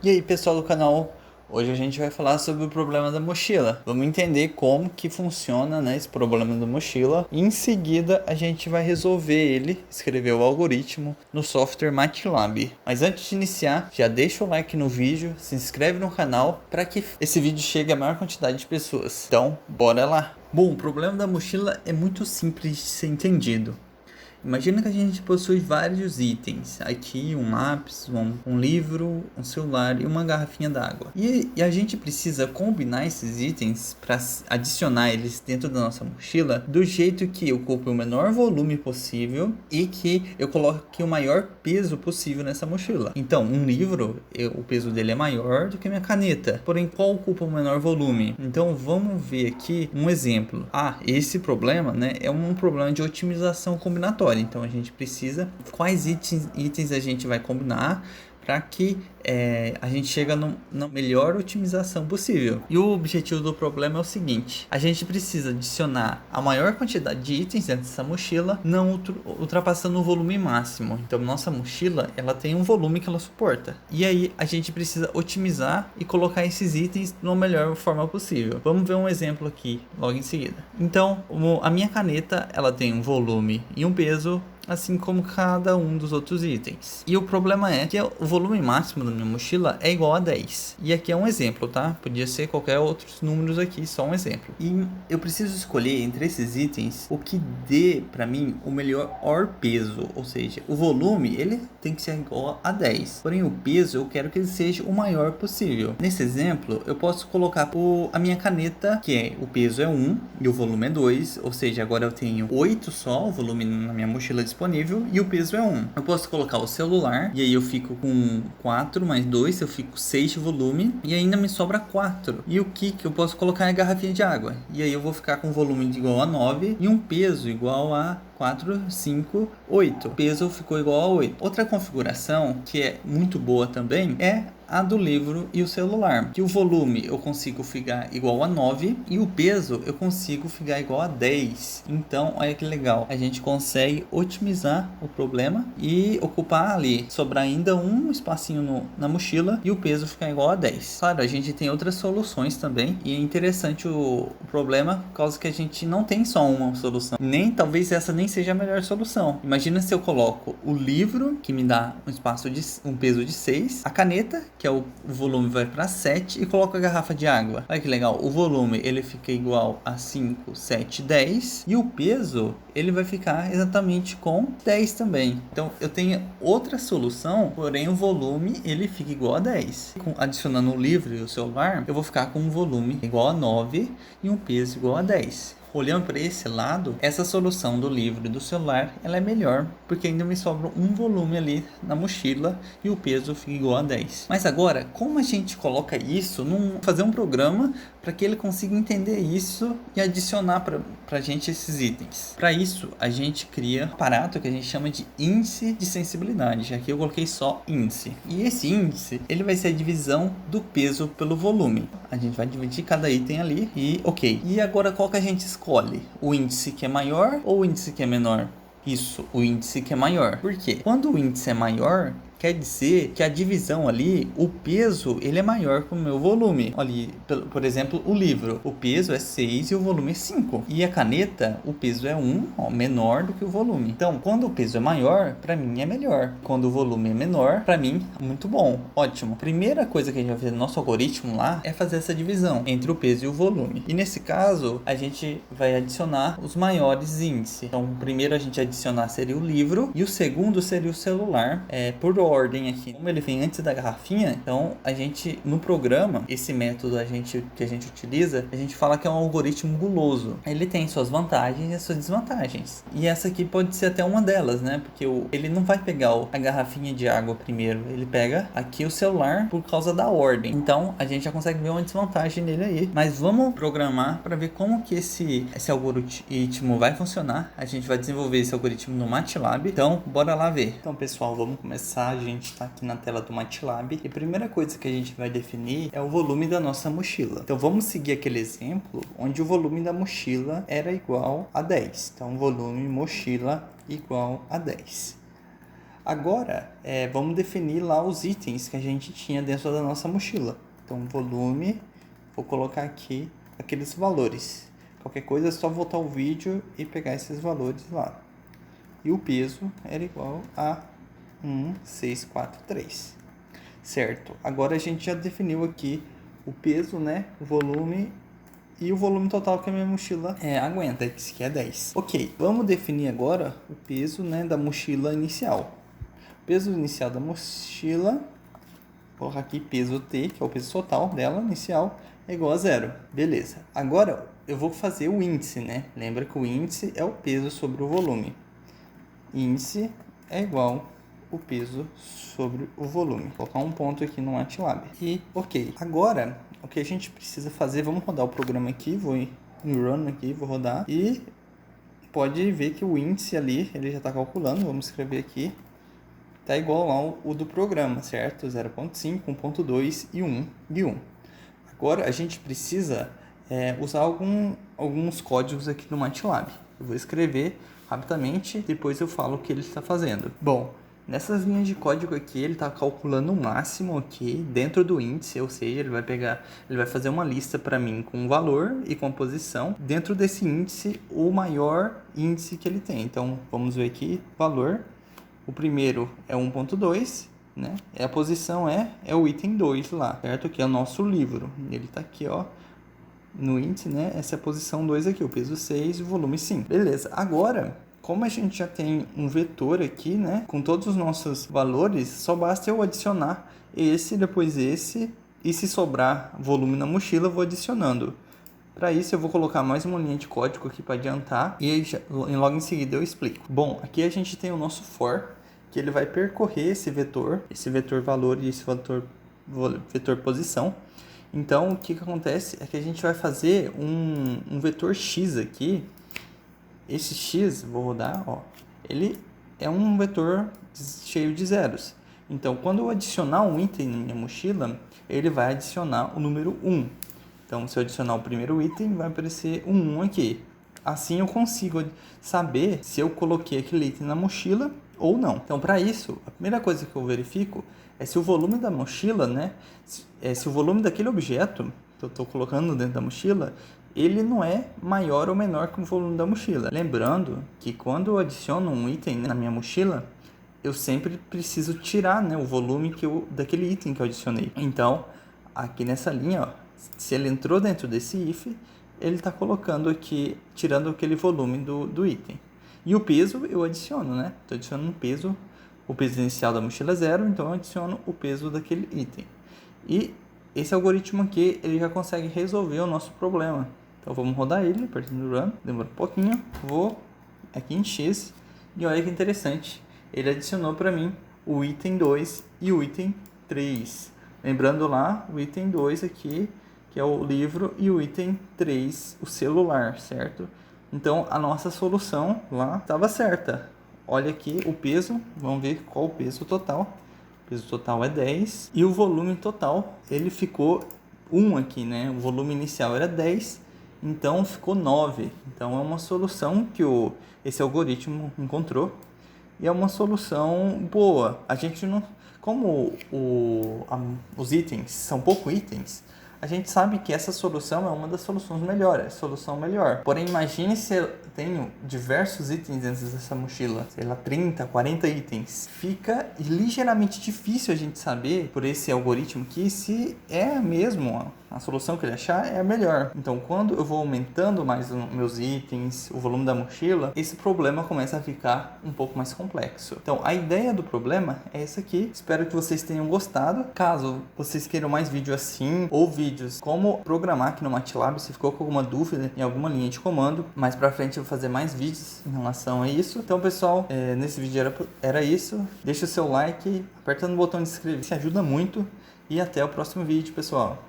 E aí, pessoal do canal, hoje a gente vai falar sobre o problema da mochila. Vamos entender como que funciona, né, esse problema da mochila. E em seguida a gente vai resolver ele, escrever o algoritmo no software MATLAB. Mas antes de iniciar, já deixa o like no vídeo, se inscreve no canal para que esse vídeo chegue a maior quantidade de pessoas. Então, bora lá! Bom, o problema da mochila é muito simples de ser entendido. Imagina que a gente possui vários itens. Aqui um lápis, um livro, um celular e uma garrafinha d'água. E a gente precisa combinar esses itens para adicionar eles dentro da nossa mochila do jeito que ocupe o menor volume possível e que eu coloque o maior peso possível nessa mochila. Então, um livro, o peso dele é maior do que a minha caneta. Porém, qual ocupa o menor volume? Então, vamos ver aqui um exemplo. Esse problema, né, é um problema de otimização combinatória. Então a gente precisa quais itens a gente vai combinar para que a gente chegue na melhor otimização possível. E o objetivo do problema é o seguinte: a gente precisa adicionar a maior quantidade de itens dentro dessa mochila, não ultrapassando o volume máximo. Então nossa mochila ela tem um volume que ela suporta. E aí a gente precisa otimizar e colocar esses itens da melhor forma possível. Vamos ver um exemplo aqui logo em seguida. Então a minha caneta ela tem um volume e um peso, assim como cada um dos outros itens. E o problema é que o volume máximo da minha mochila é igual a 10. E aqui é um exemplo, tá? Podia ser qualquer outros números aqui, só um exemplo. E eu preciso escolher entre esses itens o que dê para mim o melhor peso, ou seja, o volume ele tem que ser igual a 10. Porém o peso eu quero que ele seja o maior possível. Nesse exemplo, eu posso colocar a minha caneta, que o peso é 1 e o volume é 2, ou seja, agora eu tenho 8 só, o volume na minha mochila disponível, e o peso é 1. Eu posso colocar o celular, e aí eu fico com 4 mais 2, eu fico 6 de volume, e ainda me sobra 4. E o que eu posso colocar é a garrafinha de água. E aí eu vou ficar com volume igual a 9 e um peso igual a 4, 5, 8. O peso ficou igual a 8. Outra configuração que é muito boa também é a do livro e o celular. Que o volume eu consigo ficar igual a 9 e o peso eu consigo ficar igual a 10. Então, olha que legal. A gente consegue otimizar o problema e ocupar ali, sobrar ainda um espacinho na mochila e o peso ficar igual a 10. Claro, a gente tem outras soluções também e é interessante o problema por causa que a gente não tem só uma solução. Talvez essa nem seja a melhor solução. Imagina se eu coloco o livro, que me dá um peso de 6, a caneta, que é o volume vai para 7, e coloco a garrafa de água. Olha que legal, o volume ele fica igual a 5, 7, 10 e o peso ele vai ficar exatamente com 10 também. Então eu tenho outra solução, porém o volume ele fica igual a 10. Adicionando o livro e o celular, eu vou ficar com um volume igual a 9 e um peso igual a 10. Olhando para esse lado, essa solução do livro e do celular, ela é melhor, porque ainda me sobra um volume ali na mochila e o peso fica igual a 10. Mas agora, como a gente coloca isso fazer um programa para que ele consiga entender isso e adicionar para a gente esses itens? Para isso, a gente cria um aparato que a gente chama de índice de sensibilidade. Aqui eu coloquei só índice. E esse índice, ele vai ser a divisão do peso pelo volume. A gente vai dividir cada item ali e ok. E agora qual que a gente escolhe? O índice que é maior ou o índice que é menor? Isso, o índice que é maior. Por quê? Quando o índice é maior, quer dizer que a divisão ali, o peso, ele é maior que o meu volume. Ali, por exemplo, o livro, o peso é 6 e o volume é 5. E a caneta, o peso é 1, menor do que o volume. Então, quando o peso é maior, para mim é melhor. Quando o volume é menor, para mim, muito bom, ótimo. Primeira coisa que a gente vai fazer no nosso algoritmo lá é fazer essa divisão entre o peso e o volume. E nesse caso, a gente vai adicionar os maiores índices. Então, o primeiro a gente adicionar seria o livro e o segundo seria o celular, por ordem aqui. Como ele vem antes da garrafinha, então a gente no programa, esse método que a gente utiliza, a gente fala que é um algoritmo guloso. Ele tem suas vantagens e suas desvantagens. E essa aqui pode ser até uma delas, né? Porque ele não vai pegar a garrafinha de água primeiro, ele pega aqui o celular por causa da ordem. Então a gente já consegue ver uma desvantagem nele aí. Mas vamos programar para ver como que esse algoritmo vai funcionar. A gente vai desenvolver esse algoritmo no MATLAB. Então bora lá ver. Então pessoal, vamos começar. A gente está aqui na tela do MATLAB e a primeira coisa que a gente vai definir é o volume da nossa mochila. Então vamos seguir aquele exemplo onde o volume da mochila era igual a 10. Então volume mochila igual a 10. Agora, vamos definir lá os itens que a gente tinha dentro da nossa mochila. Então, volume, vou colocar aqui aqueles valores. Qualquer coisa é só voltar o vídeo e pegar esses valores lá. E o peso era igual a 1,643. Certo, agora a gente já definiu aqui o peso, né, o volume e o volume total que a minha mochila aguenta, que é 10. Ok, vamos definir agora o peso, né, da mochila inicial. O peso inicial da mochila, vou colocar aqui peso T, que é o peso total dela, inicial, é igual a 0. Beleza, agora eu vou fazer o índice, né? Lembra que o índice é o peso sobre o volume. Índice é igual o peso sobre o volume. Vou colocar um ponto aqui no MATLAB. E ok. Agora, o que a gente precisa fazer, vamos rodar o programa aqui, vou em Run aqui, vou rodar. E pode ver que o índice ali, ele já está calculando, vamos escrever aqui. Está igual ao o do programa, certo? 0.5, 1.2 e 1 de 1. Agora a gente precisa usar alguns códigos aqui no MATLAB. Eu vou escrever rapidamente, depois eu falo o que ele está fazendo. Bom, nessas linhas de código aqui, ele está calculando o máximo aqui dentro do índice, ou seja, ele vai fazer uma lista para mim com o valor e com a posição. Dentro desse índice, o maior índice que ele tem. Então, vamos ver aqui, valor. O primeiro é 1.2, né? A posição é o item 2 lá, certo? Que é o nosso livro. Ele está aqui, ó. No índice, né? Essa é a posição 2 aqui, o peso 6 e o volume 5. Beleza, agora, como a gente já tem um vetor aqui, né? Com todos os nossos valores, só basta eu adicionar esse, depois esse, e se sobrar volume na mochila, eu vou adicionando. Para isso, eu vou colocar mais uma linha de código aqui para adiantar, e aí, logo em seguida eu explico. Bom, aqui a gente tem o nosso for, que ele vai percorrer esse vetor valor e esse vetor posição. Então, o que acontece é que a gente vai fazer um vetor x aqui. Esse x, vou rodar, ó, ele é um vetor cheio de zeros. Então, quando eu adicionar um item na minha mochila, ele vai adicionar o número 1. Então, se eu adicionar o primeiro item, vai aparecer um 1 aqui. Assim, eu consigo saber se eu coloquei aquele item na mochila ou não. Então, para isso, a primeira coisa que eu verifico é se o volume da mochila, né, se o volume daquele objeto que eu estou colocando dentro da mochila, ele não é maior ou menor que o volume da mochila. Lembrando que quando eu adiciono um item na minha mochila, eu sempre preciso tirar, né, o volume daquele item que eu adicionei. Então, aqui nessa linha, ó, se ele entrou dentro desse if, ele está colocando aqui, tirando aquele volume do item. E o peso eu adiciono, né? Estou adicionando o peso inicial da mochila é 0, então eu adiciono o peso daquele item. E esse algoritmo aqui, ele já consegue resolver o nosso problema. Então vamos rodar ele, apertando Run, demora um pouquinho, vou aqui em X, e olha que interessante, ele adicionou para mim o item 2 e o item 3. Lembrando lá, o item 2 aqui, que é o livro, e o item 3, o celular, certo? Então, a nossa solução lá estava certa. Olha aqui o peso, vamos ver qual o peso total. O peso total é 10. E o volume total, ele ficou 1 aqui, né? O volume inicial era 10, então ficou 9. Então, é uma solução que esse algoritmo encontrou. E é uma solução boa. A gente não... Como os itens são poucos itens, a gente sabe que essa solução é uma das soluções melhores, solução melhor. Porém, imagine se eu tenho diversos itens dentro dessa mochila, sei lá, 30, 40 itens. Fica ligeiramente difícil a gente saber, por esse algoritmo aqui, se é mesmo a solução que ele achar é a melhor. Então, quando eu vou aumentando mais os meus itens, o volume da mochila, esse problema começa a ficar um pouco mais complexo. Então, a ideia do problema é essa aqui. Espero que vocês tenham gostado. Caso vocês queiram mais vídeos assim, ou vídeos como programar aqui no MATLAB, se ficou com alguma dúvida em alguma linha de comando, mais pra frente eu vou fazer mais vídeos em relação a isso. Então, pessoal, nesse vídeo era isso. Deixa o seu like, apertando o botão de inscrever, isso ajuda muito. E até o próximo vídeo, pessoal.